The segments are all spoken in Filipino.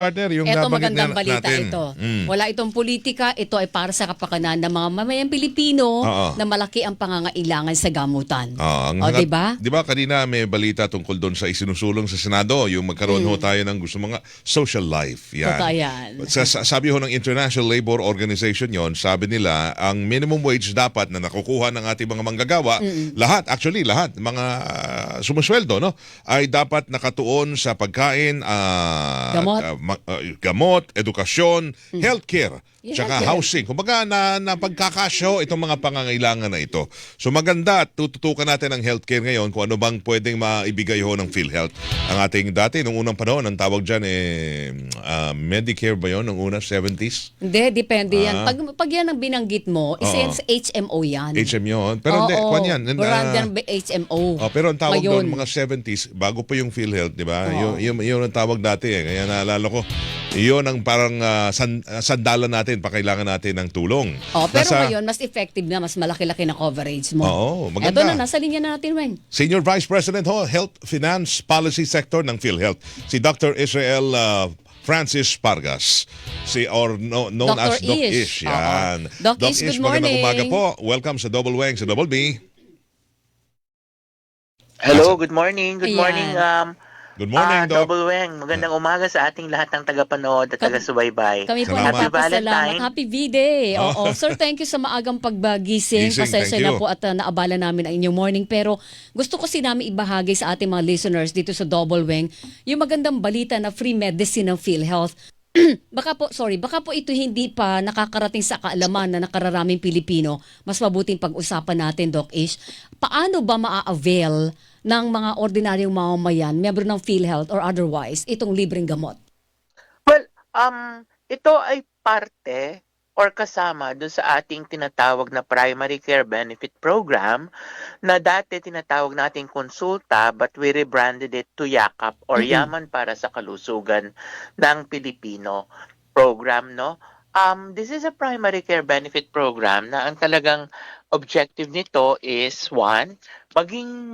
Partner, yung Eto nabanggit magandang balita natin. ito. Mm. Wala itong politika, ito ay para sa kapakanan ng mga mamayang Pilipino Oo. na malaki ang pangangailangan sa gamutan. Ang O, di ba? Di ba kanina may balita tungkol doon sa isinusulong sa Senado, yung magkaroon ho tayo ng gusto mga social life. Yan. Totoo yan. Sabi ho ng International Labor Organization yon, sabi nila, ang minimum wage dapat na nakukuha ng ating mga manggagawa, lahat, mga sumusweldo, no, ay dapat nakatuon sa pagkain, Gamot. gamot, edukasyon, healthcare, Yung tsaka healthcare. housing. Kumbaga na pagkakasyo itong mga pangangailangan na ito. So maganda at tututukan natin ang healthcare ngayon kung ano bang pwedeng maibigay ho ng PhilHealth. Ang ating dati, nung unang panahon, ang tawag dyan Medicare ba yun? Nung una, 70s? Hindi, depende yan. Pag yan ang binanggit mo, isa yan sa HMO yan. HM yun. Pero hindi, kwan yan. Brand yan, HMO. Pero ang tawag Ngayon. doon, mga 70s, bago pa yung PhilHealth, di ba? Yun ang tawag dati eh. Kaya naalala ko, yun ang parang sandalan natin, pakailangan natin ng tulong. Pero ngayon, mas effective na, mas malaki-laki na coverage mo. Oo, maganda. Ito na, nasa linya na natin, Wen. Senior Vice President ho, Health Finance Policy Sector ng PhilHealth, si Dr. Israel Francis Pargas, known Dr. as Doc Ish. Ish. Yan. Doc Ish, good magandang morning. umaga po. Welcome sa Double Wang, sa Double B. Hello, good morning. Good Ayan. morning, Good morning, Doc. Double Weng. Magandang umaga sa ating lahat ng tagapanood at taga-subaybay. Kami po Salamat. nagpapasalamat. Happy V-Day. Oo. Sir, thank you sa maagang pagbagising. Gising, Pasensya thank na you. po at naabala namin ang inyong morning. Pero gusto ko namin ibahagi sa ating mga listeners dito sa Double Weng yung magandang balita na free medicine ng PhilHealth. baka po ito hindi pa nakakarating sa kaalaman na nakararaming Pilipino. Mas mabuting pag-usapan natin, Doc Ish. Paano ba maa-avail ng mga ordinaryong mamamayan, miyembro ng PhilHealth or otherwise, itong libreng gamot? Well, ito ay parte or kasama doon sa ating tinatawag na Primary Care Benefit Program na dati tinatawag nating konsulta but we rebranded it to YAKAP or Yaman para sa Kalusugan ng Pilipino program, no? This is a primary care benefit program na ang talagang objective nito is one, maging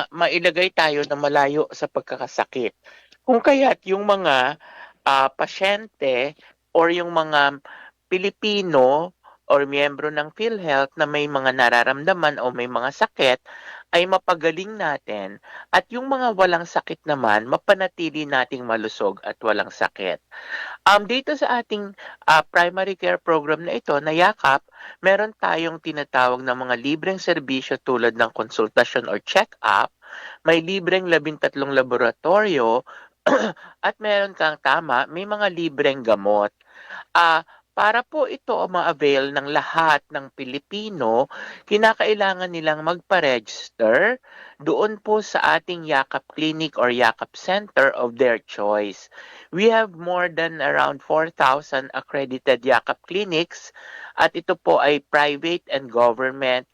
mailagay tayo na malayo sa pagkakasakit. Kung kaya't yung mga pasyente or yung mga Pilipino or miyembro ng PhilHealth na may mga nararamdaman o may mga sakit ay mapagaling natin at yung mga walang sakit naman mapanatili nating malusog at walang sakit. Dito sa ating primary care program na ito, na YAKAP, meron tayong tinatawag na mga libreng serbisyo tulad ng konsultasyon or check-up, may libreng 13 laboratorio, at meron kang may mga libreng gamot. Para po ito ma-avail ng lahat ng Pilipino, kinakailangan nilang magpa-register doon po sa ating YAKAP Clinic or YAKAP Center of their choice. We have more than around 4,000 accredited YAKAP clinics at ito po ay private and government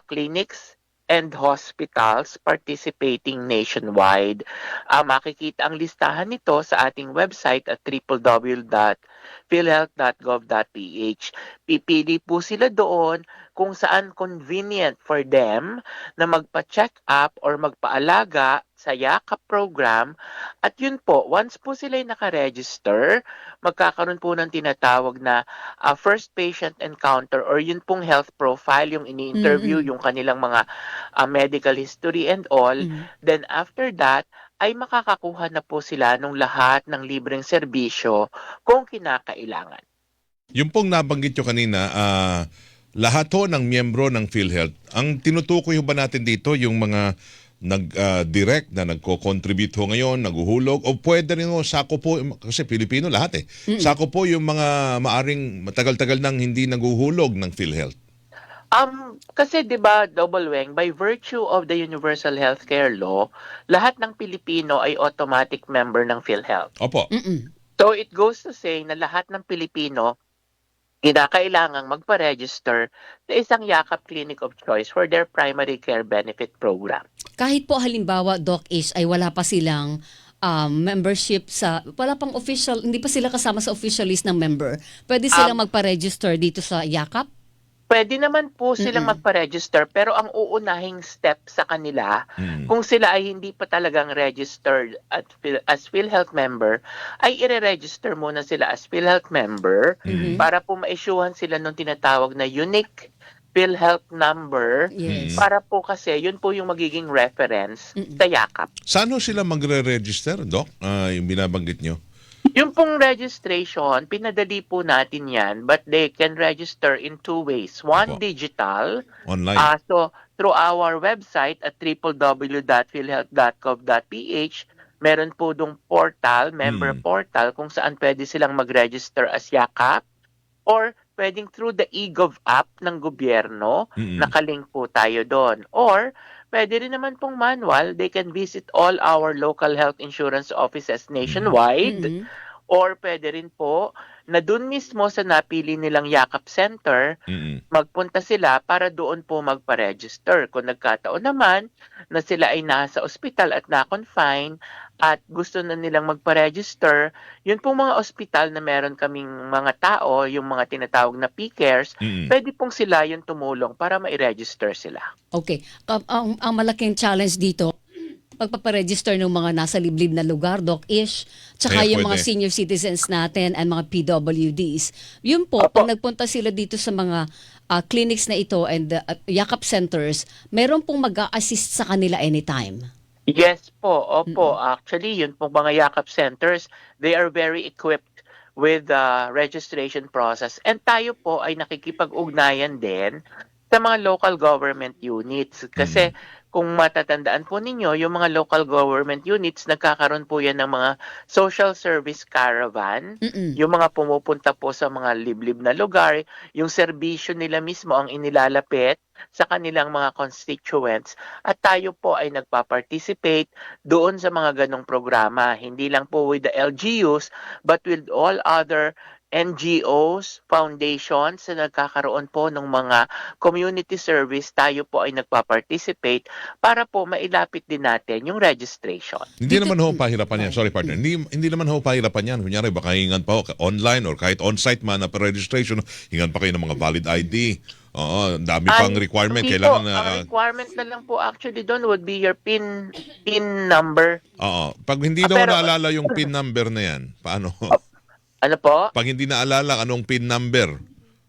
clinics and hospitals participating nationwide. Makikita ang listahan nito sa ating website at www.philhealth.gov.ph. Pipili po sila doon kung saan convenient for them na magpa-check up or magpaalaga sa YAKAP program. At yun po, once po sila'y nakaregister, magkakaroon po ng tinatawag na first patient encounter or yun pong health profile, yung ini-interview, yung kanilang mga medical history and all. Then after that, ay makakakuha na po sila ng lahat ng libreng serbisyo kung kinakailangan. Yung pong nabanggit nyo kanina, lahat ho ng miyembro ng PhilHealth, ang tinutukoy ho ba natin dito yung mga nag-direct na nagko-contribute ho ngayon, naguhulog, o pwede rin ho, sako po, kasi Pilipino lahat eh, sako po yung mga maaring matagal-tagal nang hindi naguhulog ng PhilHealth? Kasi 'di ba, Double Weng, by virtue of the Universal Healthcare Law, lahat ng Pilipino ay automatic member ng PhilHealth. Opo. So it goes to say na lahat ng Pilipino kinakailangang magpa-register sa isang YAKAP Clinic of Choice for their primary care benefit program. Kahit po halimbawa, Doc Ish, ay wala pa silang membership wala pang official, hindi pa sila kasama sa official list ng member, pwede silang magpa-register dito sa YAKAP? Pwede naman po silang magpa-register pero ang uunahing step sa kanila kung sila ay hindi pa talagang registered as PhilHealth member ay ire-register muna sila as PhilHealth member para po ma-issuehan sila ng tinatawag na unique PhilHealth number Yes. para po kasi yun po yung magiging reference sa yakap. Saan ho sila magre-register, Doc? Yung binabanggit nyo? Yung pong registration, pinadali po natin yan, but they can register in two ways. One, Opo. digital. Online. So, through our website at www.philhealth.gov.ph, meron po dong portal, member portal, kung saan pwede silang mag-register as yakap. Or pwedeng through the eGov app ng gobyerno, nakalink po tayo doon. Or pwede rin naman pong manual, they can visit all our local health insurance offices nationwide. Or pwede rin po na doon mismo sa napili nilang yakap center, magpunta sila para doon po magpa-register. Kung nagkataon naman na sila ay nasa ospital at na-confine at gusto na nilang magpa-register, yun pong mga ospital na meron kaming mga tao, yung mga tinatawag na P-cares, pwede pong sila yung tumulong para ma-register sila. Okay. Ang malaking challenge dito, pagpaparegister ng mga nasa liblib na lugar, Doc Ish, tsaka Kaya yung mga pwede. senior citizens natin and mga PWDs. Yun po, Opo. pag nagpunta sila dito sa mga clinics na ito and yakap centers, meron pong mag-a-assist sa kanila anytime. Yes po, opo. Actually, yun pong mga yakap centers, they are very equipped with the registration process. And tayo po ay nakikipag-ugnayan din sa mga local government units. Kasi kung matatandaan po ninyo, yung mga local government units, nagkakaroon po yan ng mga social service caravan. Yung mga pumupunta po sa mga liblib na lugar, yung serbisyo nila mismo ang inilalapit sa kanilang mga constituents. At tayo po ay nagpa-participate doon sa mga ganong programa. Hindi lang po with the LGUs, but with all other NGOs, foundations na nagkakaroon po ng mga community service, tayo po ay nagpa-participate para po mailapit din natin yung registration. Hindi naman ho pahirapan yan. Sorry, partner. Hindi naman ho pahirapan yan. Kunyari, baka hingan pa ho online or kahit on-site man na registration, hingan pa kayo ng mga valid ID. Oo, ang dami pang requirement. Hindi Kailangan po, na... ang requirement na lang po actually doon would be your PIN number. Oo. Pag hindi daw Pero- naalala yung PIN number na yan, paano? Ano po? Pag hindi naalala anong PIN number?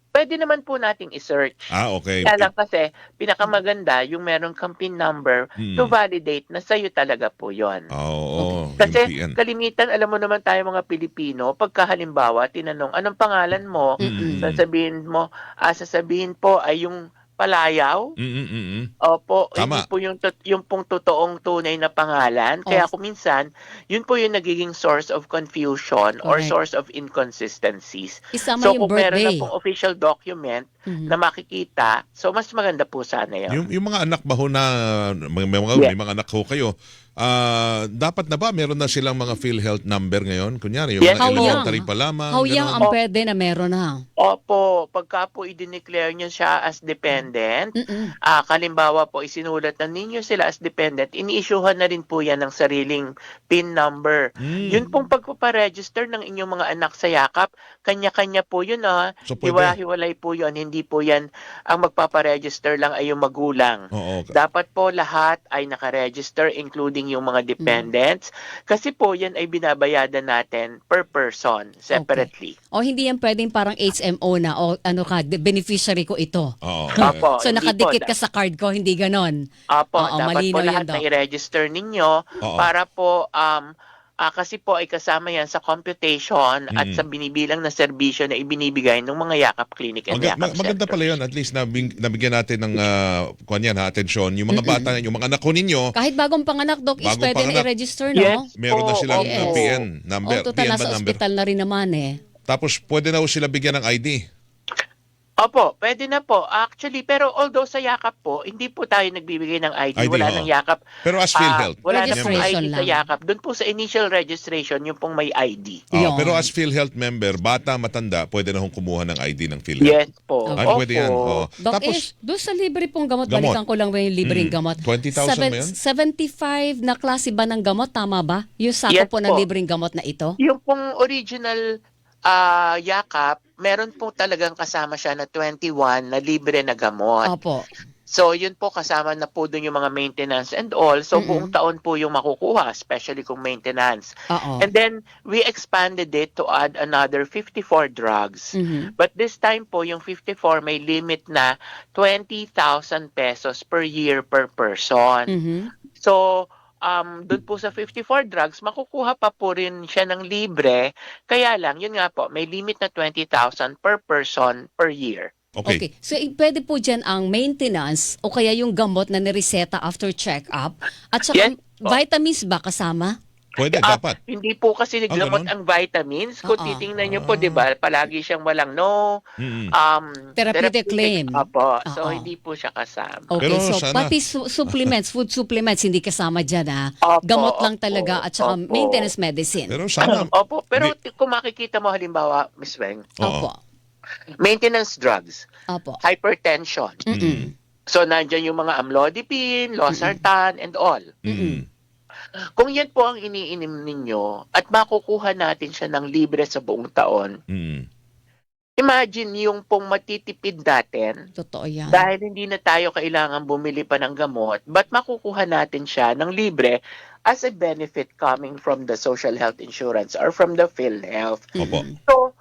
Pwede naman po nating i-search. Okay. Kaya lang kasi, pinakamaganda yung meron kang PIN number to validate na sa'yo talaga po yon. Oo. Kasi yung PN. kalimitan, alam mo naman tayo mga Pilipino, pagka halimbawa, tinanong, anong pangalan mo? Sasabihin po ay yung Palayaw. Opo, Tama. hindi po yung pong totoong tunay na pangalan. Kaya kung minsan, yun po yung nagiging source of confusion or Correct. source of inconsistencies. Isama yung kung meron na birthday. pong official document na makikita, so mas maganda po sana yun. Yung mga anak ba ho na, may mga anak ho kayo, dapat na ba meron na silang mga PhilHealth number ngayon? Kunyari, yung Yes, mga how young? elementary pa lamang. How young ganon. ang pwede na meron na? Opo, pagka po i-declare nyo siya as dependent, kalimbawa po isinulat na ninyo sila as dependent, ini-issuehan na rin po yan ng sariling PIN number. Yun pong pagpaparegister ng inyong mga anak sa yakap, kanya-kanya po yun. So, pwede. Hiwa-hiwalay po yun. Hindi po yan ang magpaparegister lang ay yung magulang. Oo. Dapat po lahat ay nakaregister, including yung mga dependents. Kasi po yan ay binabayadan natin per person, separately. O hindi yan pwedeng parang HMO na o ano ka, beneficiary ko ito. Oo. Opo, So hindi nakadikit po. ka sa card ko, hindi ganon. Opo, Oo, dapat po malinaw yan, lahat Doc. na i-register ninyo Oo. para po kasi po ay kasama yan sa computation at sa binibilang na serbisyo na ibinibigay ng mga yakap clinic and yakap Maganda center. pala yun. At least nabigyan natin ng atensyon. Yung mga bata, yung mga anak ko ninyo, Kahit bagong panganak, Doc, is Bagong pwede na panganak. i-register, no? Yes. meron na silang Yes. PN number. O, total PN ba nasa number? ospital na rin naman eh. Tapos pwede na ho sila bigyan ng ID. Opo, pwede na po. Actually, pero although sa yakap po, hindi po tayo nagbibigay ng ID. ID, Wala oo. nang yakap. Pero as PhilHealth. Wala na pong Registration ID sa lang. yakap. Doon po sa initial registration, yung pong may ID. Yun. Pero as PhilHealth member, bata, matanda, pwede na hong kumuha ng ID ng PhilHealth. Yes po. Ah, pwede yan. Oo. Doc Tapos, Ish, doon sa libre pong gamot, Gamot. balikan ko lang ba yung libreng gamot? 20,000 ba yun? 75 na klase ba ng gamot, tama ba? Yung sako Yes po ng po. libreng gamot na ito? Yung pong original yakap, meron po talagang kasama siya na 21 na libre na gamot. Opo. So, yun po kasama na po dun yung mga maintenance and all. So, buong taon po yung makukuha, especially kung maintenance. Oo. And then, we expanded it to add another 54 drugs. Mhm. But this time po, yung 54 may limit na 20,000 pesos per year per person. Mhm. So, doon po sa 54 drugs, makukuha pa po rin siya ng libre. Kaya lang, yun nga po, may limit na 20,000 per person per year. Okay. Okay. So, pwede po dyan ang maintenance o kaya yung gamot na nireseta after check-up at saka Yes po. vitamins ba kasama? Pwede, dapat. Hindi po kasi gamot ganun? ang vitamins. Kung Oo. titingnan niyo po, di ba, palagi siyang walang Mm. Therapeutic claim. Apo. So, Oo. hindi po siya kasama. Okay, Pero so sana- pati supplements, food supplements, hindi kasama dyan Opo, Gamot lang opo, talaga at saka opo. maintenance medicine. Pero sana... Opo, pero Hindi- kung makikita mo halimbawa, Miss Weng, Opo. maintenance drugs, Opo. hypertension. Mm-mm. So, nandyan yung mga amlodipine, losartan, and all. Mm. Kung yan po ang iniinom ninyo at makukuha natin siya ng libre sa buong taon, Mm. imagine yung pong matitipid natin Totoo yan. dahil hindi na tayo kailangan bumili pa ng gamot, but makukuha natin siya ng libre as a benefit coming from the social health insurance or from the PhilHealth. Opo. So,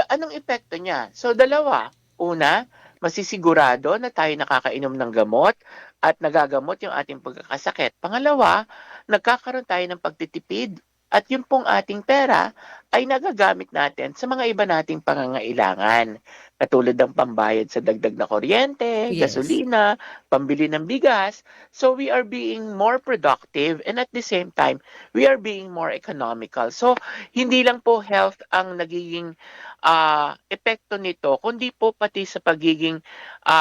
anong epekto niya? So, dalawa. Una, masisigurado na tayo nakakainom ng gamot at nagagamot yung ating pagkakasakit. Pangalawa, nagkakaroon tayo ng pagtitipid at yung pong ating pera ay nagagamit natin sa mga iba nating pangangailangan. Katulad ng pambayad sa dagdag na kuryente, Yes. gasolina, pambili ng bigas. So we are being more productive and at the same time, we are being more economical. So hindi lang po health ang nagiging epekto nito, kundi po pati sa pagiging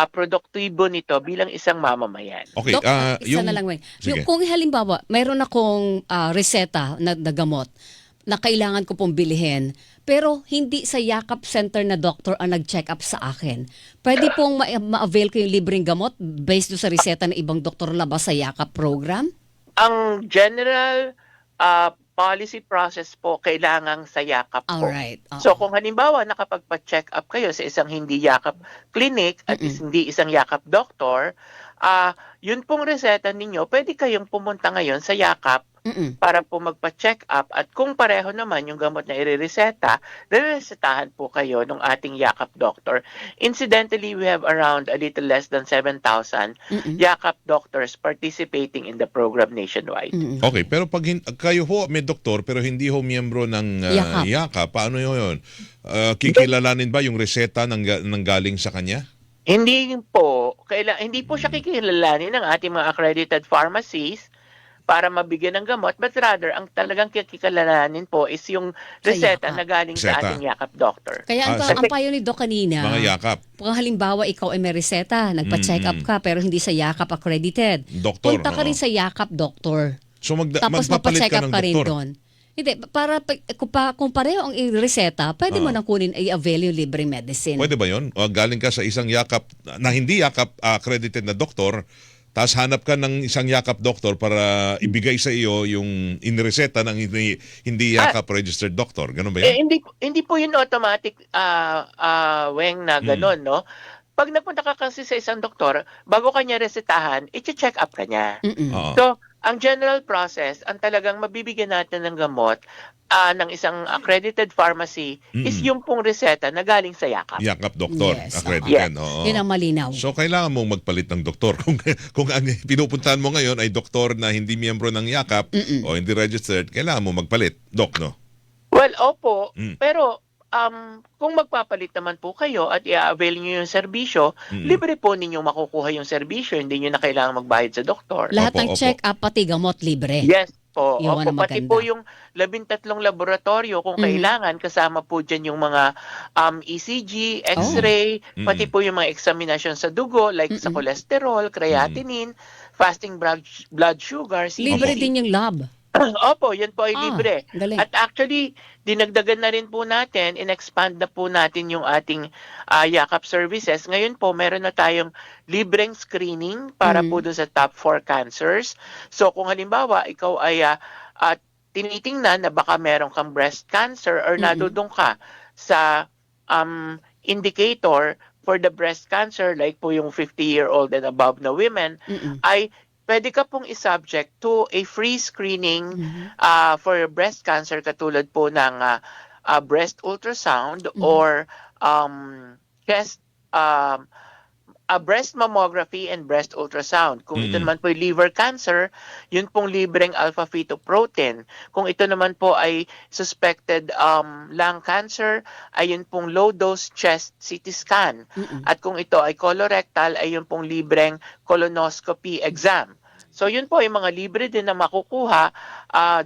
produktibo nito bilang isang mamamayan. Okay. Dok, isa na lang, Weng. Sige. Kung halimbawa, mayroon akong reseta na gamot na kailangan ko pong bilhin, pero hindi sa Yakap Center na doktor ang nag-check up sa akin. Pwede pong ma-avail ko yung libreng gamot based doon sa reseta ng ibang doktor labas sa Yakap program? Ang general policy process po kailangang sa yakap po. Alright. So kung halimbawa nakapagpa-check up kayo sa isang hindi yakap clinic at hindi isang yakap doctor, yun pong reseta ninyo, pwede kayong pumunta ngayon sa yakap para po magpa-check up at kung pareho naman yung gamot na irereseta, niresetahan po kayo ng ating yakap doctor. Incidentally, we have around a little less than 7,000 yakap doctors participating in the program nationwide. Okay, pero pag kayo ho may doktor pero hindi ho miyembro ng Yakap. Yakap, paano yun? Kikilalanin ba yung reseta ng galing sa kanya? Hindi po siya kikilalanin ng ating mga accredited pharmacies para mabigyan ng gamot, but rather, ang talagang kikilalanin po is yung reseta yakap. na galing sa Reseta. ating yakap doctor. Kaya ang payo ni Doc kanina, Mga Yakap. kung halimbawa ikaw ay may reseta, nagpa-check up ka pero hindi sa Yakap accredited, Doktor, punta ka rin oo. sa Yakap doctor. So Tapos magpapalit mapacheck ka up ng ka rin doktor. doon. Hindi, para kung pareho ang reseta, pwede mo nang kunin i-avail yung libre medicine. Pwede ba yun? O galing ka sa isang Yakap na hindi Yakap accredited na doktor, tapos hanap ka ng isang Yakap doktor para ibigay sa iyo yung inireseta ng hindi Yakap registered doctor. Ganun ba yun? Hindi po yun automatic, Weng, na gano'n, no? Pag nagpunta ka kasi sa isang doktor, bago kanya resetahan, i-check up ka niya. Oo. So, ang general process, ang talagang mabibigyan natin ng gamot ng isang accredited pharmacy is yung pong reseta na galing sa yakap. Yakap doktor, Yes, accredited. oo. Oo. Yun ang malinaw. So kailangan mong magpalit ng doktor. Kung ang pinupuntahan mo ngayon ay doktor na hindi miyembro ng Yakap o hindi registered, kailangan mo magpalit. Doc, no? Well, opo. Pero kung magpapalit naman po kayo at i-avail nyo yung serbisyo, libre po ninyong makukuha yung serbisyo. Hindi nyo na kailangan magbayad sa doktor. Lahat Opo, ng opo. check up pati gamot libre. Yes po. Yun Opo. ang Pati maganda. po yung 13 laboratorio kung kailangan, kasama po dyan yung mga ECG, X-ray, pati po yung mga examination sa dugo like sa cholesterol, creatinine, fasting blood sugar, Libre CBC. din yung lab. Opo, yan po ay libre. galing. At actually, dinagdagan na rin po natin, in-expand na po natin yung ating yakap services. Ngayon po, meron na tayong libreng screening para po dun sa top 4 cancers. So kung halimbawa, ikaw ay tinitingnan na baka meron kang breast cancer or nadudong ka sa indicator for the breast cancer, like po yung 50-year-old and above na women, ay pwede ka pong isubject to a free screening for breast cancer katulad po ng breast ultrasound or chest breast mammography and breast ultrasound. Kung ito naman po ay liver cancer, yun pong libreng alpha-fetoprotein. Kung ito naman po ay suspected lung cancer, ay yun pong low-dose chest CT scan. At kung ito ay colorectal, ay yun pong libreng colonoscopy exam. So yun po ay mga libre din na makukuha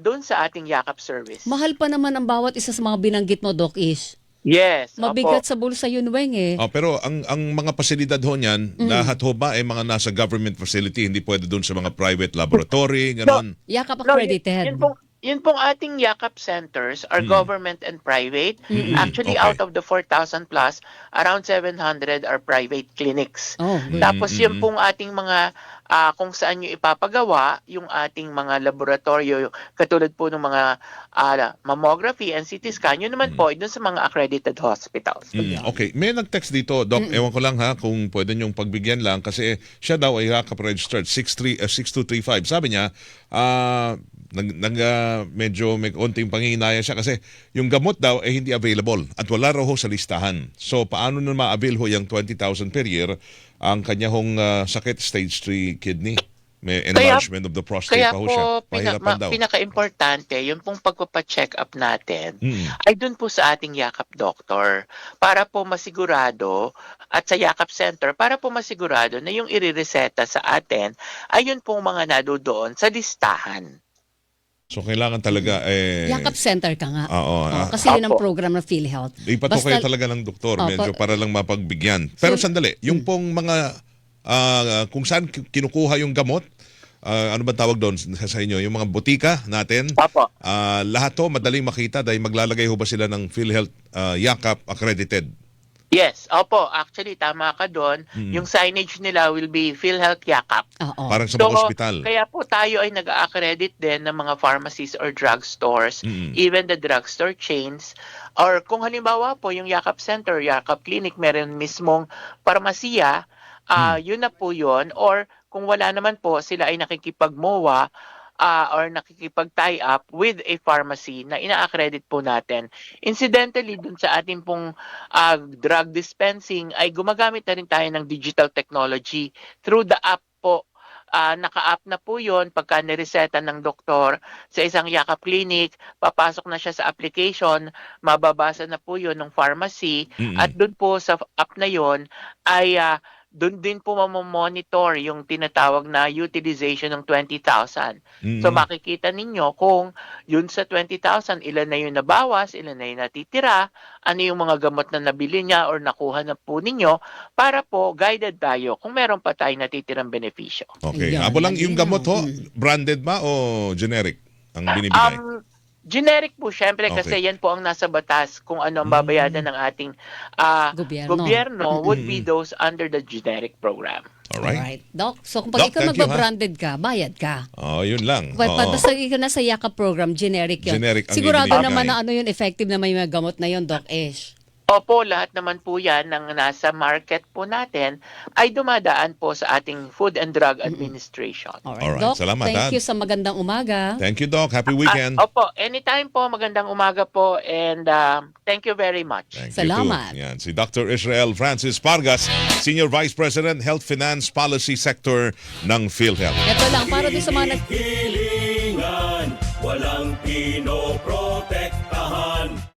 doon sa ating yakap service. Mahal pa naman ang bawat isa sa mga binanggit mo, Doc Ish. Yes. Mabigat opo. sa bulsa yun, Weng eh. Pero ang mga pasilidad ho niyan, lahat ho ba ay mga nasa government facility, hindi pwede doon sa mga private laboratory, ganon? Yakap No, accredited. yun pong ating yakap centers are government and private. Actually, Okay. out of the 4,000 plus, around 700 are private clinics. Oh, good. Tapos yun pong ating mga kung saan nyo ipapagawa yung ating mga laboratorio, katulad po ng mga mammography and CT scan, yun naman po, dun sa mga accredited hospitals. Okay, may nag-text dito, Doc, ewan ko lang ha, kung pwede niyong pagbigyan lang kasi siya daw ay yakap-registered 6235. Sabi niya, medyo may konting panghihinaya siya kasi yung gamot daw ay hindi available at wala raw ho sa listahan. So paano na ma-avail ho yung 20,000 per year ang kanya hong sakit, stage 3 kidney? May enlargement of the prostate Kaya pa ho po, siya. Mahirapan daw. pinaka-importante, yung pong pagpapacheck up natin, ay dun po sa ating yakap doctor para po masigurado, at sa yakap center, para po masigurado na yung irireseta sa atin ay yun pong mga nadodoon sa listahan. So kailangan talaga Yakap center ka nga. Oo. Kasi yun ang Opo. program ng PhilHealth. Ipato kayo talaga ng doktor, medyo para lang mapagbigyan. Pero sandali, yung pong mga kung saan kinukuha yung gamot, ano ba tawag doon sa inyo? Yung mga butika natin, Opo. lahat to madaling makita dahil maglalagay ho ba sila ng PhilHealth Yakap accredited? Yes, opo. Actually, tama ka doon. Yung signage nila will be PhilHealth Yakap. Oo. Parang sa mga ospital. Kaya po tayo ay nag-accredit din ng mga pharmacies or drugstores, even the drugstore chains. Or kung halimbawa po yung Yakap Center, Yakap Clinic, meron mismong parmasiya, yun na po yun. Or kung wala naman po, sila ay nakikipag-MOA or nakikipag-tie up with a pharmacy na ina-accredit po natin. Incidentally, dun sa ating pong drug dispensing ay gumagamit na rin tayo ng digital technology through the app po. Naka-app na po yun pagka nireseta ng doktor sa isang yakap clinic, papasok na siya sa application, mababasa na po yun ng pharmacy at dun po sa app na yun ay doon din po mamomonitor yung tinatawag na utilization ng 20,000. So makikita ninyo kung yun sa 20,000, ilan na yung nabawas, ilan na yung natitira, ano yung mga gamot na nabili niya or nakuha na po ninyo para po guided tayo kung meron pa tayong natitirang benepisyo. Okay. Ayan, Abo lang yung malinaw. gamot ho, branded ba o generic ang binibigay? Generic po syempre kasi Okay. yan po ang nasa batas kung ano ang babayadan ng ating Gobyerno. would be those under the generic program. Alright. Alright. Doc, so kung pag Doc, ikaw thank you, ha? magbabranded ka, bayad ka. Oh, yun lang. Basta ikaw na sa Yakap program, generic yun. Generic ang Sigurado ibibigay. naman na ano yun, effective na may mga gamot na yun, Doc Ish. Opo, lahat naman po yan ng nasa market po natin ay dumadaan po sa ating Food and Drug Administration. Alright, Alright, Doc, salamat, thank ha? you sa magandang umaga. Thank you, Doc. Happy weekend. Opo, anytime po, magandang umaga po and thank you very much. Thank Salamat. you too. Yan, si Dr. Israel Francis Pargas, Senior Vice President, Health Finance Policy Sector ng PhilHealth. Ito lang, para doon sa mga Hilingan, walang pinopro